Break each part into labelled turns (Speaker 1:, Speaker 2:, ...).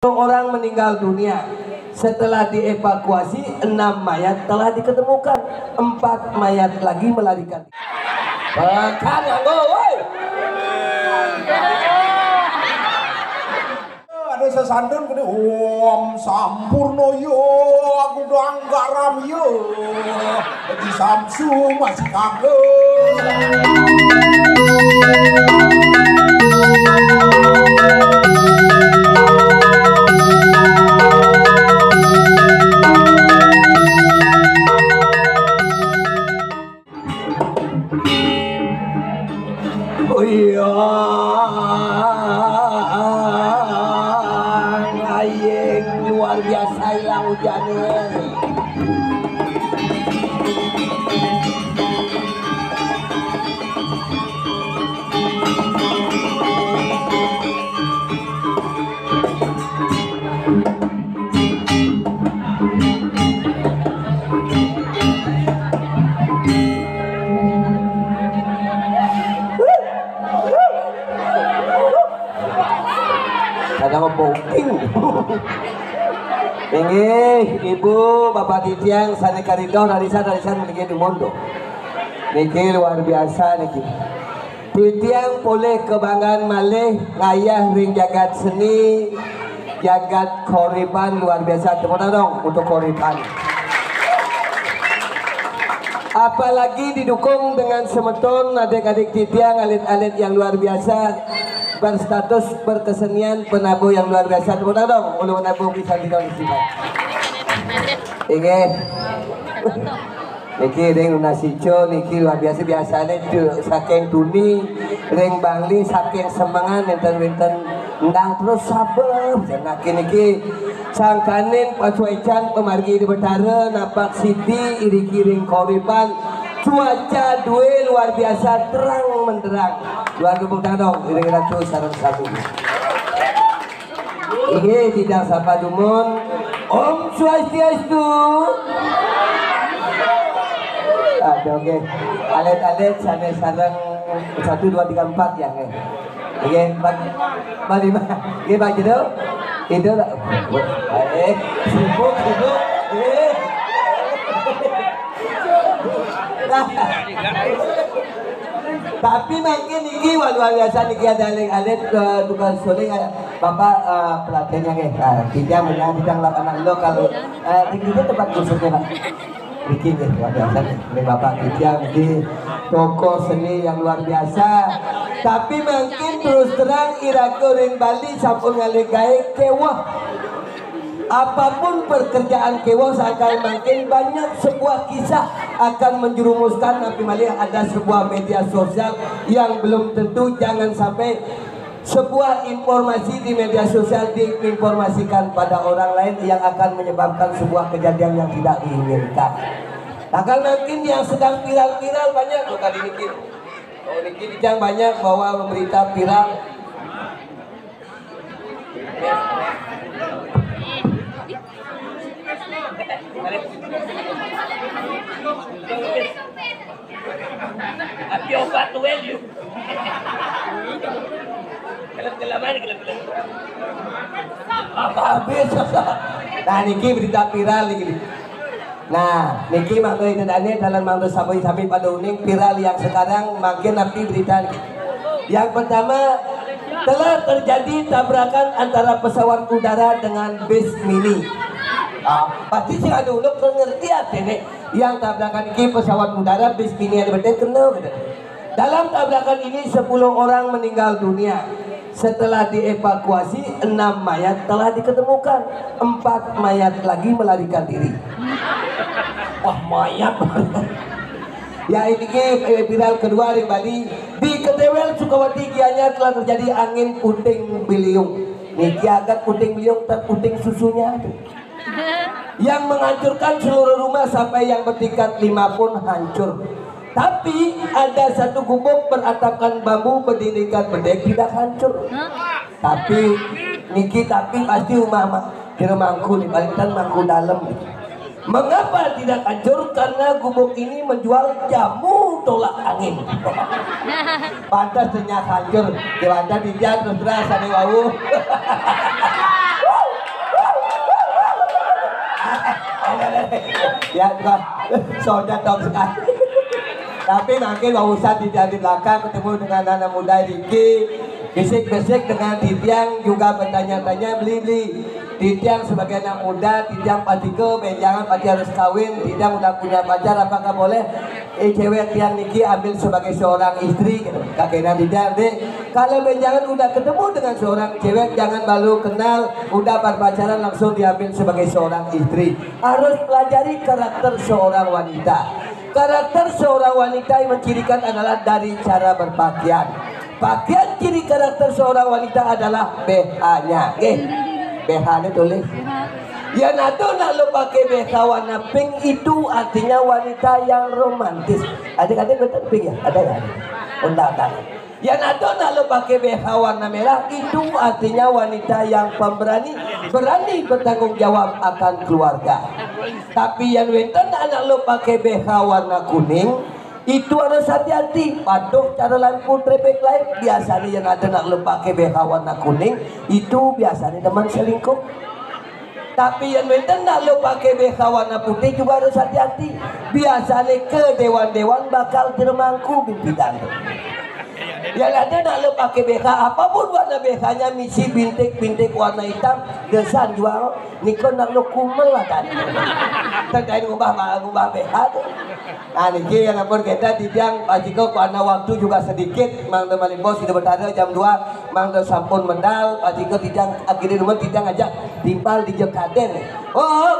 Speaker 1: Orang meninggal dunia. Setelah dievakuasi, 6 mayat telah diketemukan. 4 mayat lagi melarikan. Pekan anggo, woi.
Speaker 2: Ada sesandun gede, om sampurno yo, aku doang garam yo, di Samsung masih kagak.
Speaker 1: Oh iya, ayeng luar biasa hilang hujannya. Ada ngebooking. Ini ibu bapak titiang sana karidoh darisan memiliki dumondo. Niki luar biasa niki. Titiang boleh kebanggaan malih ngayah ring jagat seni, jagat koriban luar biasa. Tepuk tangan dong untuk koriban. Apalagi didukung dengan semeton adik-adik titiang alit-alit yang luar biasa berstatus berkesenian penabuh yang luar biasa. Tepuk tangan dong untuk penabuh bisa dikonsumsi. Ingin niki ring nasico niki luar biasa biasanya saking tuni ring bangli saking semangan enten-enten ndang terus sabar naki niki sangkanin pasuaican pemargi di Betara napak siti iriki ring koriban cuaca dua luar biasa terang menderang. Luar tepuk tangan dong ring ratu sarang sabu. Ini tidak sapa dumun. Om Swastiastu. Ada oke. Alet-alet sana sarang 1 2 3 4 ya nge. Oke, bagi ini bagi dong. Itu sibuk. Tapi mungkin ini luar biasa niki ada alet tukang suling bapak pelatihnya tidak menang bidang lapangan lo kalau itu tempat khususnya pak. Niki luar biasa nih bapak tidak di toko seni yang luar biasa. Tapi mungkin terus terang iraku ring Bali sampun ngalegai kewah. Apapun pekerjaan kewa akan makin banyak sebuah kisah akan menjerumuskan tapi malah ada sebuah media sosial yang belum tentu jangan sampai sebuah informasi di media sosial diinformasikan pada orang lain yang akan menyebabkan sebuah kejadian yang tidak diinginkan. Akan makin yang sedang viral-viral banyak loh kali ini. Oh ini yang banyak bahwa berita viral.
Speaker 3: Api obat tuh you.
Speaker 1: Apa habis? Nah niki berita viral niki. Nah niki makna itu dalam makna sampai pada uning viral yang sekarang makin napi berita niki. Yang pertama telah terjadi tabrakan antara pesawat udara dengan bis mini. Pasti sih ada uluk pengertian ini yang tabrakan ini pesawat udara bis mini ada beda kenal gitu. Dalam tabrakan ini 10 orang meninggal dunia. Setelah dievakuasi 6 mayat telah diketemukan. 4 mayat lagi melarikan diri. Wah mayat. Ya ini viral kedua di Bali di Ketewel Sukawati Gianyar telah terjadi angin puting beliung. Niki agak puting beliung terputing susunya yang menghancurkan seluruh rumah sampai yang bertingkat 5 pun hancur. Tapi ada satu gubuk beratapkan bambu berdirikan bedek tidak hancur. Tapi niki pasti rumah kira mangku di Balitan mangku dalam. Mengapa tidak hancur? Karena gubuk ini menjual jamu tolak angin. Pantas ternyata hancur. Di Balitan dijang terus terasa nih wau. Ya, soalnya top sekali. Tapi makin gak usah di belakang ketemu dengan anak muda Riki, bisik-bisik dengan Titiang juga bertanya-tanya beli-beli. Titiang sebagai anak muda, Titiang patiko, benjangan pati harus kawin, Titiang udah punya pacar, apakah boleh cewek Tiang Niki ambil sebagai seorang istri? Kakeknya Titiang deh. Kalau benjangan udah ketemu dengan seorang cewek, jangan baru kenal, udah berpacaran langsung diambil sebagai seorang istri. Harus pelajari karakter seorang wanita. Karakter seorang wanita yang mencirikan adalah dari cara berpakaian. Pakaian ciri karakter seorang wanita adalah BH-nya. BH-nya tulis. Ya nato nak lo pakai BH warna pink itu artinya wanita yang romantis. Adik-adik betul pink ya? Ada ya? Undang-undang. Ya nato nak lo pakai BH warna merah itu artinya wanita yang pemberani, berani bertanggung jawab akan keluarga. Tapi yang wenten anak lo pakai BH warna kuning itu harus hati-hati, patuh cara lampu traffic light. Biasanya yang ada nak lo pakai BH warna kuning itu biasanya teman selingkuh. Tapi yang wenten nak lo pakai BH warna putih juga harus hati-hati. Biasanya ke dewan-dewan bakal termangku bimpidan. Yang ada nak lo pakai BH apapun warna BH-nya misi bintik-bintik warna hitam desan jual nikon nak lo kumel lah kan. Terkait ngubah BH tuh. Nah niki yang ampun kita Titiang Paciko karena waktu juga sedikit Mang Teman Bos sudah bertanya jam 2 Mang sampun medal Paciko Titiang akhirnya rumah Titiang ajak timpal di Jekaden. Oh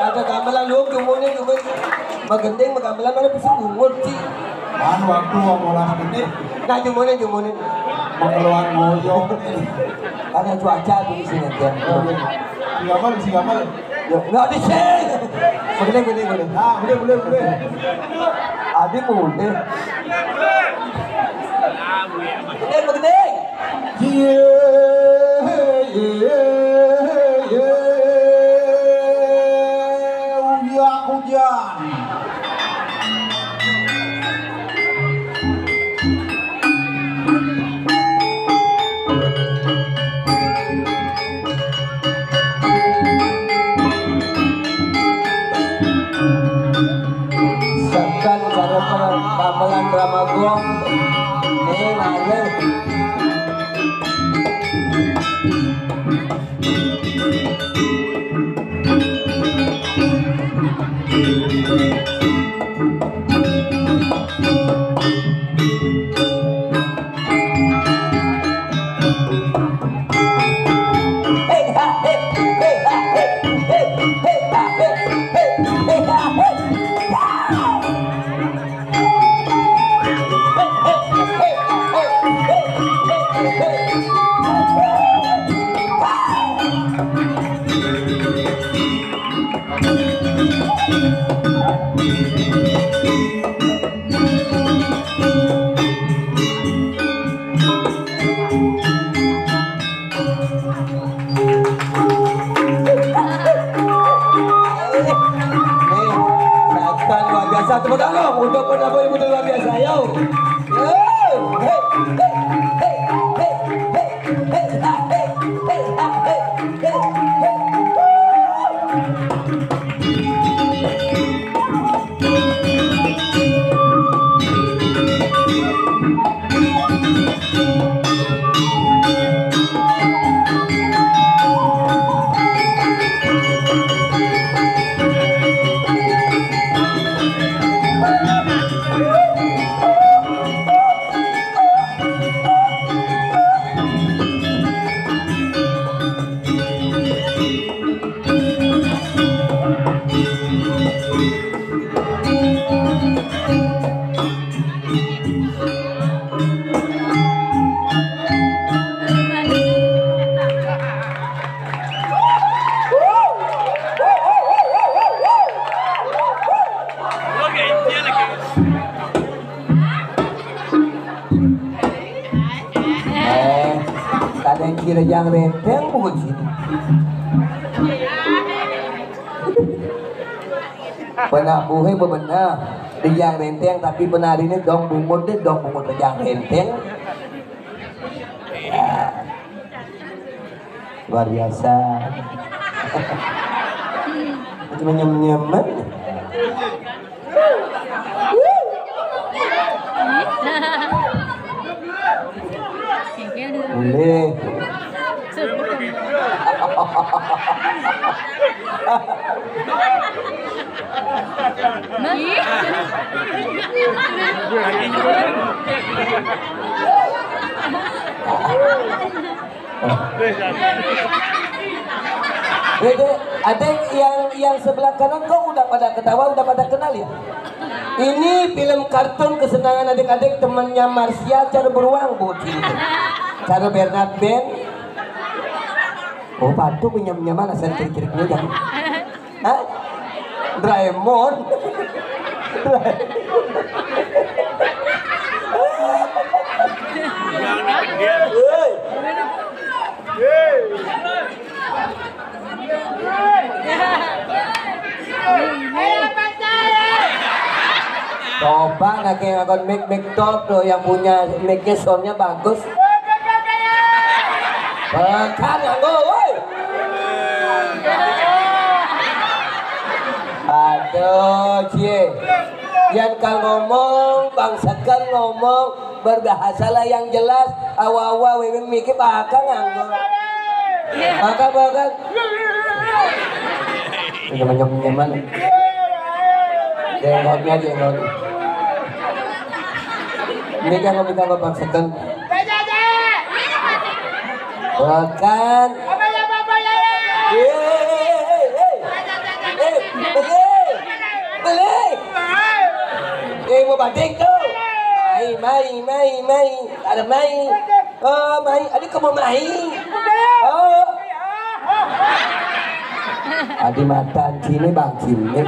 Speaker 1: ada gamelan lu kemudian magendeng gamelan mana bisa umur sih
Speaker 2: Kan waktu ngolah menit
Speaker 1: nah jumunin
Speaker 2: mengeluar ngoyong
Speaker 1: karena cuaca di sini kan
Speaker 2: si gamal
Speaker 1: nggak di sini boleh
Speaker 2: nah boleh
Speaker 1: adik boleh magendeng
Speaker 2: hujan
Speaker 1: sekan cara gamelan drama gong nanya tepuk tangan untuk pendapat ibu luar biasa yo. Kadang kira yang renteng bukan sini. Benar buhe benar. Rejang renteng tapi benar ini dong bungut rejang renteng. Ya. Luar biasa. Cuma nyaman. Boleh. Adek yang sebelah kanan kok udah pada ketawa, udah pada kenal ya? Ini film kartun kesenangan adik-adik temannya Marsha, cara beruang bocil. Cara Bernard Ben. Oh, patu punya mana saya kira-kira jangan. Hah? Doraemon. Coba nak yang akan mic top tuh yang punya micnya soundnya bagus. Pekan anggo, woi. Aduh, cie. Yang kalau ngomong, bangsakan ngomong, berbahasalah yang jelas. Awa-awa, wewe mikir bakal anggo. Bakal. Nyaman. Jenggot. Ini kan ngomong bangsakan. Bukan. Beli. Mau banding tuh. Mai. Ada mai. Oh, mai. Adik kamu mai. Oh. Adi matan sini bang sini.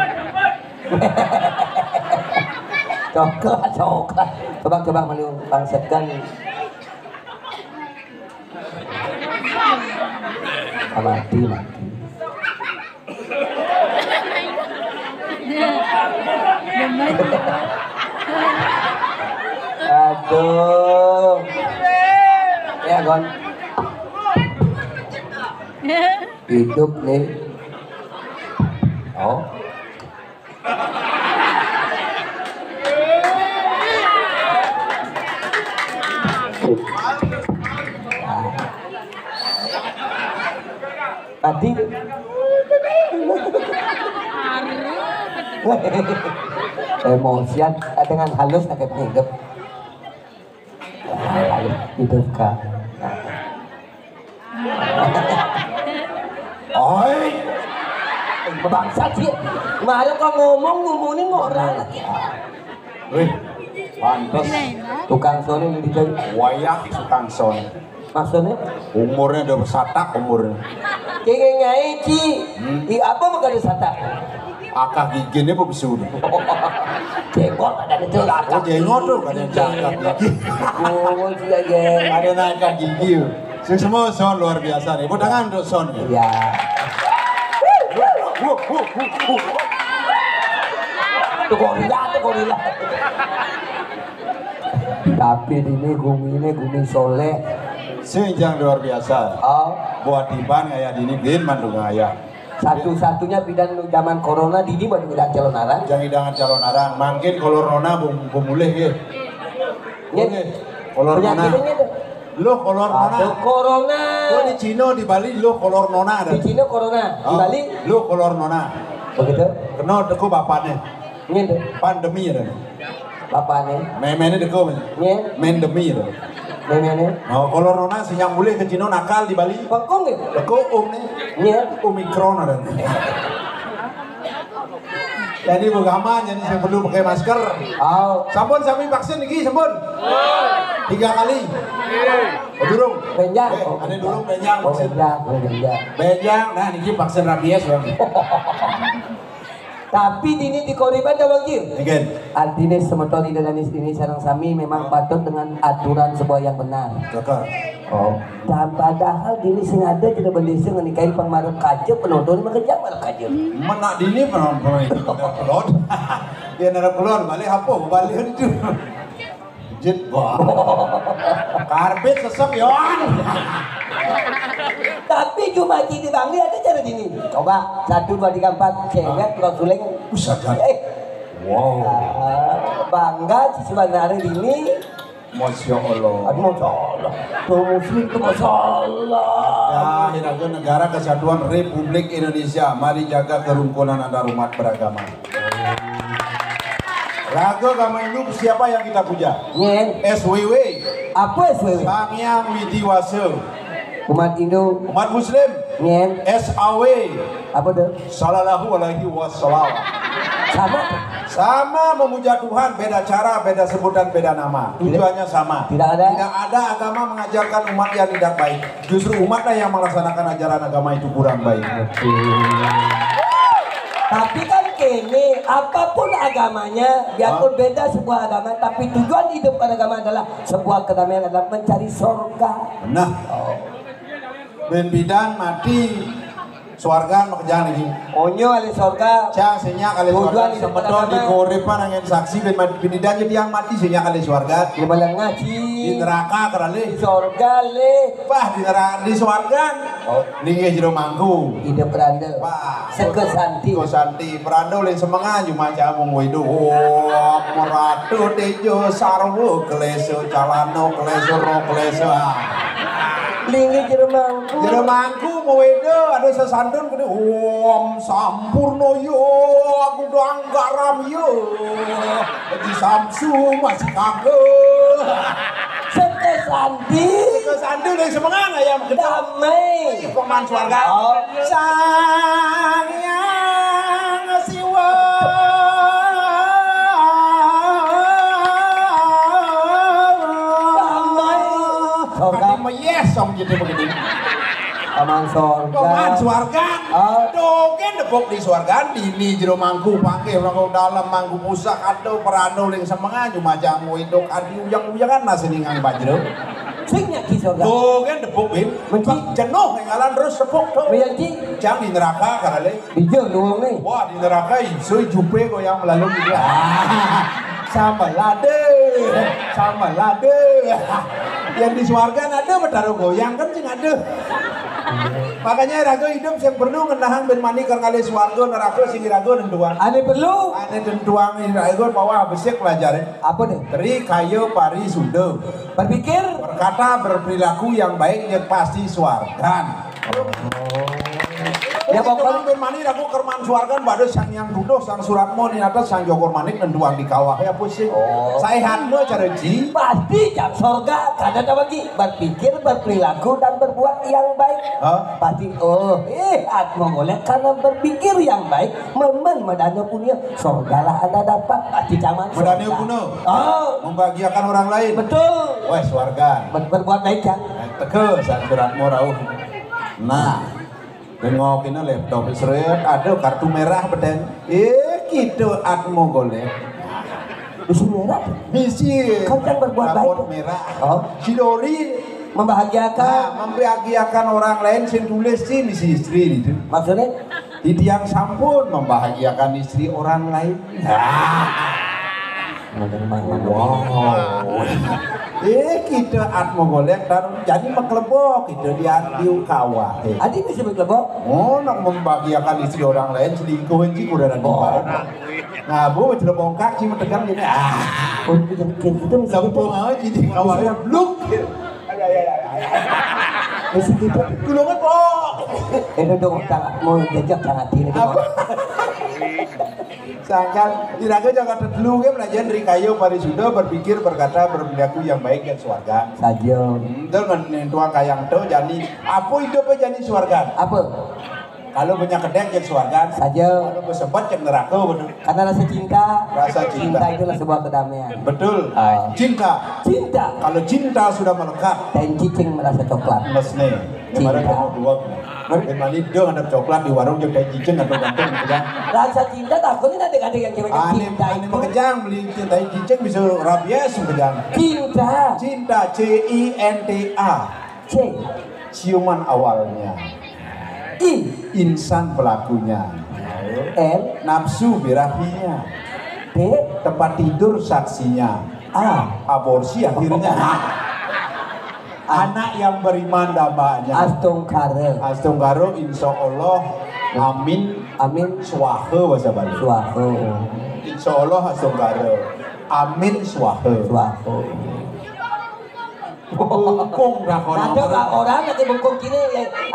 Speaker 1: Coklat. Coba melu bangsakan. Mati. Aduh. Ya Gon. Hidup nih. Oh. Tadi emosian dengan halus nak hidup. Halus hidup kah? Oi, bangsa sih. Kemarin kau ngomongin orang.
Speaker 2: Wih, pantas.
Speaker 1: Tukang sone ini dicari.
Speaker 2: Wayak tukang son.
Speaker 1: Maksudnya?
Speaker 2: Umurnya udah bersatak umurnya.
Speaker 1: Kayak ngai ci. Di apa makanya satak?
Speaker 2: Akah giginya apa bisu?
Speaker 1: Jenggot ada itu.
Speaker 2: Oh jenggot tuh kan yang cakap gigi.
Speaker 1: Oh sudah geng.
Speaker 2: Ada naikkan gigi. Semua son luar biasa nih. Tangan untuk son.
Speaker 1: Ya. Tuh gorila. Tapi ini gumi soleh.
Speaker 2: Sejang luar biasa.
Speaker 1: Oh.
Speaker 2: Buat tiban kayak dini bin mandung ayah.
Speaker 1: Satu-satunya bidan zaman corona dini baru bidan calon arang.
Speaker 2: Jangan hidangan calon arang. Mungkin kalau Rona bumuleh ya.
Speaker 1: Oke.
Speaker 2: Kolor Nona.
Speaker 1: Penyakitnya tuh.
Speaker 2: Lo kolor Nona.
Speaker 1: Ada corona.
Speaker 2: Oh di Cina di Bali lo kolor Nona ada.
Speaker 1: Di Cina corona. Di Bali
Speaker 2: lo kolor Nona.
Speaker 1: begitu.
Speaker 2: Kena deko bapaknya.
Speaker 1: Ini tuh.
Speaker 2: Pandemi ada.
Speaker 1: Bapaknya.
Speaker 2: Memene deko.
Speaker 1: Ini.
Speaker 2: Mendemi ada.
Speaker 1: Ini.
Speaker 2: Oh kolor Nona sinyang mulai ke Cina nakal di Bali.
Speaker 1: Bangkong ya?
Speaker 2: Deko nih.
Speaker 1: Ini.
Speaker 2: Omikron ada. Jadi bagaimana jadi saya perlu pakai masker.
Speaker 1: Oh.
Speaker 2: Sampun sami vaksin lagi sampun. 3 kali. Durung.
Speaker 1: Benjang.
Speaker 2: Ada durung benjang.
Speaker 1: Oh benjang.
Speaker 2: Benjang. Nah ini vaksin rabies bang.
Speaker 1: Tapi dini di Koriban ada banjir.
Speaker 2: Again.
Speaker 1: Artinya semeton dan ini sarang sami memang patut dengan aturan sebuah yang benar.
Speaker 2: Cakap.
Speaker 1: Oh. Dan padahal dini sing ada tidak berdesa ngenikain pangmarep kaje penonton mah kejam marep kaje.
Speaker 2: Menak dini penonton itu pelot. Dia narap keluar balik apa? Balik itu. Jet wah. Karbit sesek yon.
Speaker 1: Tapi cuma di Bangli ada cara gini. Coba 1, 2, 3, 4 cewek tukang suling.
Speaker 2: Buset. Wow.
Speaker 1: Bangga sih sebenarnya ini.
Speaker 2: Masya Allah.
Speaker 1: Aduh, Masya Allah. Tuh muslim tuh Masya Allah.
Speaker 2: Ya, negara kesatuan Republik Indonesia. Mari jaga kerukunan antar umat beragama. Raga agama Hindu siapa yang kita puja?
Speaker 1: Nyen.
Speaker 2: SWW.
Speaker 1: Apa SWW?
Speaker 2: Sang Hyang Widiwasa.
Speaker 1: Umat Hindu.
Speaker 2: Umat Muslim.
Speaker 1: Nyen.
Speaker 2: SAW.
Speaker 1: Apa tuh?
Speaker 2: Sallallahu alaihi wasallam.
Speaker 1: Sama tuh?
Speaker 2: Sama memuja Tuhan, beda cara, beda sebutan, beda nama. Tujuannya sama.
Speaker 1: Tidak ada.
Speaker 2: Tidak ada agama mengajarkan umat yang tidak baik. Justru umatlah yang melaksanakan ajaran agama itu kurang baik.
Speaker 1: Tapi kan kini apapun agamanya, biarpun beda sebuah agama, tapi tujuan hidup agama adalah sebuah kedamaian adalah mencari surga.
Speaker 2: Nah, ben bidan mati, swarga makjang lagi.
Speaker 1: Onyo ali surga.
Speaker 2: Cang senyak kali
Speaker 1: Tujuan
Speaker 2: swarga,
Speaker 1: hidup
Speaker 2: semedon
Speaker 1: agama.
Speaker 2: di korepan angin saksi ben bidan jadi yang mati senyak kali swarga.
Speaker 1: Di malang ngaji.
Speaker 2: Di neraka
Speaker 1: Di
Speaker 2: kerali.
Speaker 1: surga le.
Speaker 2: Wah di neraka di swarga. Oh, lingi jero mangku.
Speaker 1: Hidup beranda.
Speaker 2: Wah,
Speaker 1: Sekesanti.
Speaker 2: Ko santi perando len semanga cuma jamu widu. Oh, meratu tejo sarwo kleso calano kleso ro kleso.
Speaker 1: Lingi jero mangku.
Speaker 2: Jero mangku wedo ada sesandun gede. Om sampurno yo aku doang garam yo. Di Samsu masih kagak.
Speaker 1: Sekesanti.
Speaker 2: Ke sandun len semanga ayam gede.
Speaker 1: Damai.
Speaker 2: Peman swarga.
Speaker 1: Oh.
Speaker 2: Sang Hyang Siwa.
Speaker 1: Damai. Surga.
Speaker 2: Hati meyes song gitu begini.
Speaker 1: Paman surga.
Speaker 2: Peman swarga.
Speaker 1: Oh.
Speaker 2: Dogen depok di swarga dini jero mangku pangke orang dalam mangku pusak atau perano ling semenga cuma jamu induk adi uyang-uyangan nasi ningang bajro.
Speaker 1: Sing nyaki surga.
Speaker 2: Dogen depok bin.
Speaker 1: Menci.
Speaker 2: Jenuh ngalan terus depok tuh.
Speaker 1: Meyanci.
Speaker 2: Jang di neraka karale.
Speaker 1: Bijak luang nih.
Speaker 2: Wah di neraka isu jupe kok yang melalui dia. Sama lade, sama lade. Yang di swarga ada bertaruh goyang kan sing ada. Makanya raga hidup yang perlu ngenahan ben mani kali swarga neraka sing raga nentuang.
Speaker 1: Ane perlu.
Speaker 2: Ane tentuang ini raga bawah besek pelajaran.
Speaker 1: Apa deh?
Speaker 2: Teri kayu pari sunda.
Speaker 1: Berpikir.
Speaker 2: Berkata berperilaku yang baik yang pasti swargan.
Speaker 1: Ya
Speaker 2: Pokoknya
Speaker 1: pokoknya
Speaker 2: ben mani ragu kerman suargan pada sang yang duduh sang suratmo ni atas sang jokor manik nenduang di kawah ya pusing.
Speaker 1: Oh.
Speaker 2: Saihanmu cara ji.
Speaker 1: pasti jam surga karena apa lagi berpikir berperilaku dan berbuat yang baik.
Speaker 2: Hah?
Speaker 1: Pasti atmo boleh karena berpikir yang baik memen medano punya surga lah anda dapat pasti caman.
Speaker 2: Medano punya.
Speaker 1: Oh
Speaker 2: Membahagiakan orang lain.
Speaker 1: betul.
Speaker 2: Wah suargan.
Speaker 1: Berbuat baik ya.
Speaker 2: Teke sang suratmo rauh. Nah. Dengokin laptop seret ada kartu merah beden. Gitu atmo golek.
Speaker 1: Isi merah.
Speaker 2: Misi.
Speaker 1: Kau kan berbuat baik.
Speaker 2: Rapot merah.
Speaker 1: Oh.
Speaker 2: Sidori.
Speaker 1: Membahagiakan.
Speaker 2: Membahagiakan orang lain sing tulis sih misi istri itu.
Speaker 1: Maksudnya
Speaker 2: Di tiang sampun membahagiakan istri orang lain. Wow. Kita atmo golek dan jadi meklebok itu di kawah.
Speaker 1: Adi bisa berkelebok.
Speaker 2: Oh, nak membahagiakan istri orang lain selingkuh sih udah ada di bawah. Ngabu sudah bongkak sih mentekan gini.
Speaker 1: Oh bikin gitu bisa gitu.
Speaker 2: Lempung aja jadi kawahnya bluk.
Speaker 1: Bisa gitu.
Speaker 2: Gulungan kok.
Speaker 1: Itu dong tak mau jajak sangat ini.
Speaker 2: Sangkan diraga jangan terlalu kan belajar dari kayu parisuda berpikir berkata berperilaku yang baik dan swarga.
Speaker 1: Saja.
Speaker 2: Itu menentuang kayang tuh jadi apa hidupnya jadi swarga.
Speaker 1: Apa?
Speaker 2: Kalau punya kedek jadi swarga.
Speaker 1: Saja.
Speaker 2: Kalau bersebat jadi neraka betul.
Speaker 1: Karena rasa cinta.
Speaker 2: Rasa cinta.
Speaker 1: itulah sebuah kedamaian.
Speaker 2: Betul. Cinta.
Speaker 1: Cinta.
Speaker 2: Kalau cinta sudah melekat.
Speaker 1: Dan cicing merasa coklat.
Speaker 2: Mesne. Kemarin
Speaker 1: Cinta.
Speaker 2: kamu dua. Kemarin dong ada coklat di warung juga cicing atau gantung gitu kan.
Speaker 1: Rasa cinta takutnya ada yang cewek cinta
Speaker 2: Aneh
Speaker 1: itu.
Speaker 2: mengejang beli cintai cicing bisa rabies mengejang.
Speaker 1: Cinta.
Speaker 2: Cinta CINTA.
Speaker 1: C.
Speaker 2: Ciuman awalnya.
Speaker 1: I.
Speaker 2: Insan pelakunya.
Speaker 1: N.
Speaker 2: Nafsu birahinya.
Speaker 1: D.
Speaker 2: Tempat tidur saksinya.
Speaker 1: A.
Speaker 2: Aborsi akhirnya. Anak yang beriman dambanya.
Speaker 1: Astungkara.
Speaker 2: Astunggaro insya Allah amin
Speaker 1: Amin.
Speaker 2: swahe bahasa Bali.
Speaker 1: Swaho.
Speaker 2: Insya Allah astunggaro amin swahe.
Speaker 1: Swaho.
Speaker 2: Bungkung dah
Speaker 1: Ada kah orang lagi bungkung kini?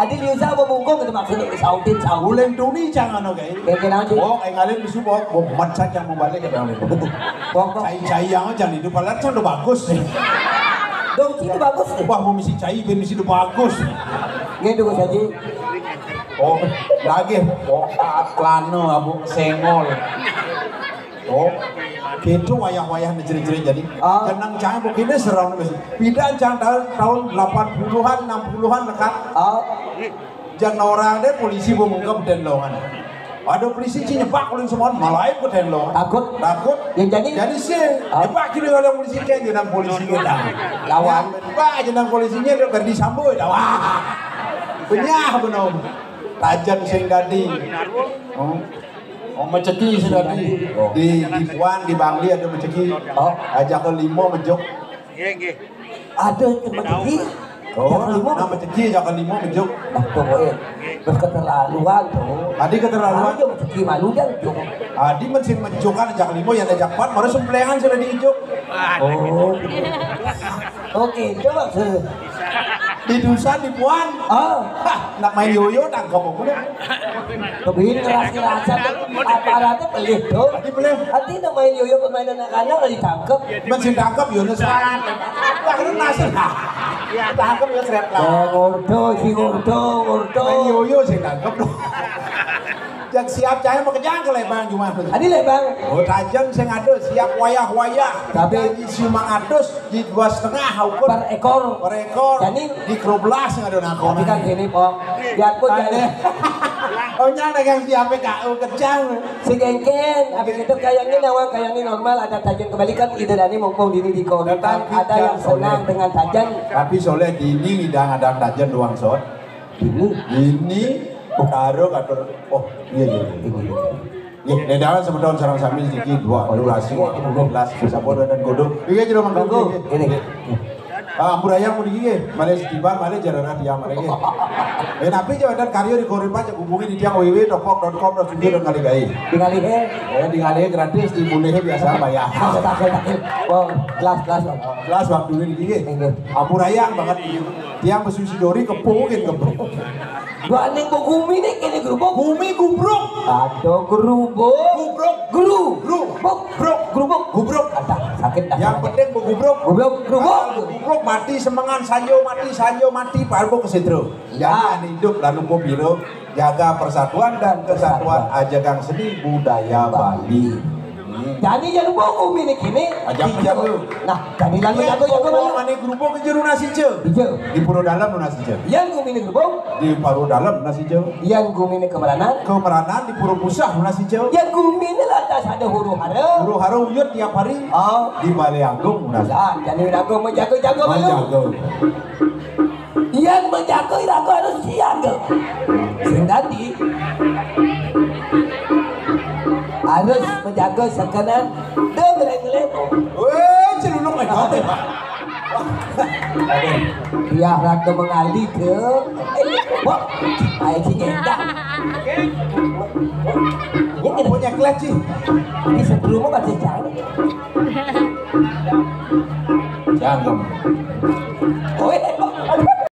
Speaker 1: Adi liusa apa bungkung? Itu maksudnya sautin sautin.
Speaker 2: Bulan duni jangan oke.
Speaker 1: Kayak kenapa sih?
Speaker 2: Oh, ngalin bisu bawa macet yang membalik ke dalam itu.
Speaker 1: Bongkong.
Speaker 2: Cai yang jangan itu padahal kan udah bagus nih.
Speaker 1: Dong itu bagus deh.
Speaker 2: Wah, mau misi cai, ben misi udah bagus.
Speaker 1: Gitu Gus Haji.
Speaker 2: Oh, lagi, oh, klano, abu sengol. Oh, gitu wayah-wayah ngejeri-jeri jadi.
Speaker 1: Ah.
Speaker 2: Jenang cai begini serang nih. Pindah jangan tahun 80-an, 60-an lekat.
Speaker 1: Oh.
Speaker 2: Jangan orang deh polisi bungkam dan longan. Ada polisi nyepak kuling semua malah ikut dan longan. Takut.
Speaker 1: Yang jadi?
Speaker 2: Jadi sih, nyepak kiri oleh polisi kan jenang polisi kita.
Speaker 1: Lawan.
Speaker 2: Pak jenang polisinya udah kerdi sambut. Wah, benyah benom. Tajan sing dadi. Oh, meceki sing dadi. Di Puan, di Bangli ada meceki.
Speaker 1: Oh.
Speaker 2: Ajak ke limo mejok.
Speaker 1: Ada rezeki.
Speaker 2: Oh, nah meceki ajak ke limo mejok.
Speaker 1: Nah, pokoknya terus keterlaluan tuh.
Speaker 2: Adi keterlaluan.
Speaker 1: Aja rezeki malu kan tuh.
Speaker 2: Adi mesin mejokan ajak limo yang ajak pat, baru semplengan sudah diijuk.
Speaker 1: Oh. Oke, coba sih.
Speaker 2: Di Dusan di Puan.
Speaker 1: Oh,
Speaker 2: Nak main yoyo tangkap aku deh.
Speaker 1: kebihin ngerasa aparatnya pelih tuh.
Speaker 2: Adi boleh.
Speaker 1: Nanti nak main yoyo pemain anak-anak nggak ditangkap.
Speaker 2: Mesin tangkap Yunus. Wah, kan nasir. Tangkap ya seret lah.
Speaker 1: Ngurdo, si ngurdo.
Speaker 2: Main yoyo sih tangkap dong. Yang siap cahaya mau kejang ke lebang cuma.
Speaker 1: Adi lah bang.
Speaker 2: Oh, tajan sing ada siap wayah-wayah.
Speaker 1: Tapi
Speaker 2: di siumang adus di 2,5 ukur.
Speaker 1: per ekor.
Speaker 2: Per ekor.
Speaker 1: Jadi
Speaker 2: di keroblas yang ada nakon.
Speaker 1: tapi kan gini pong. Lihat pun jadi.
Speaker 2: Oh nyang yang siap PKU kejang.
Speaker 1: Si gengken, habis itu kayaknya nawang kayaknya normal ada tajan kebalikan ide dani mumpung dini di korutan ada yang senang dengan tajan.
Speaker 2: Tapi soalnya dini hidang ada tajan doang sot. Ini karo katur. Oh iya. Ya, dalam sebetulnya sarang sambil sedikit dua durasi 12 sabor dan godo. Iya jadi manggo.
Speaker 1: Ini.
Speaker 2: Ampur ayam mau digigit, malah setiban, malah jarang dia mereka. Tapi jawatan karyo di Korea aja hubungi di tiang www.topok.com dan juga kali gai.
Speaker 1: Tinggali he.
Speaker 2: Di kali gratis di mulai biasa bayar.
Speaker 1: Takut. Oh, kelas.
Speaker 2: Kelas waktu ini digigit. Ampur ayam banget tiang mesusidori kepungin kepung.
Speaker 1: Gua aneh bu gumi nih kini gerubuk.
Speaker 2: Bumi gubruk.
Speaker 1: Aduh gerubuk. Gubruk. Ada sakit dah.
Speaker 2: Yang penting gubruk. Gubruk mati semangan sanyo mati parbo kesetro. Jangan hidup lalu biro jaga persatuan dan kesatuan ajagang seni budaya Bali.
Speaker 1: Jadi jangan lupa gumi nih kini.
Speaker 2: Ajak jago.
Speaker 1: Nah, jadi lalu jago
Speaker 2: mana? Mana gerubuk ke jeru nasi jauh. Di Puro Dalam nasi jauh.
Speaker 1: Yang gumi nih gerubuk.
Speaker 2: Di Puro Dalam nasi jauh.
Speaker 1: Yang gumi nih kemeranan.
Speaker 2: Kemeranan di Puro Pusah nasi jauh.
Speaker 1: Yang gumi nih lantas ada huru hara.
Speaker 2: Huru hara uyut tiap hari.
Speaker 1: Oh,
Speaker 2: di Balai Agung nasi.
Speaker 1: lah, jadi rago menjago malu. Yang menjago rago harus siaga. Sendati harus menjaga sekanan dengerin.
Speaker 2: Celulung aja deh.
Speaker 1: Biar raga mengalir ke wah, air cigendang.
Speaker 2: Ini punya kelas sih.
Speaker 1: Ini sebelumnya masih jauh.
Speaker 2: Jangan.
Speaker 1: Oh,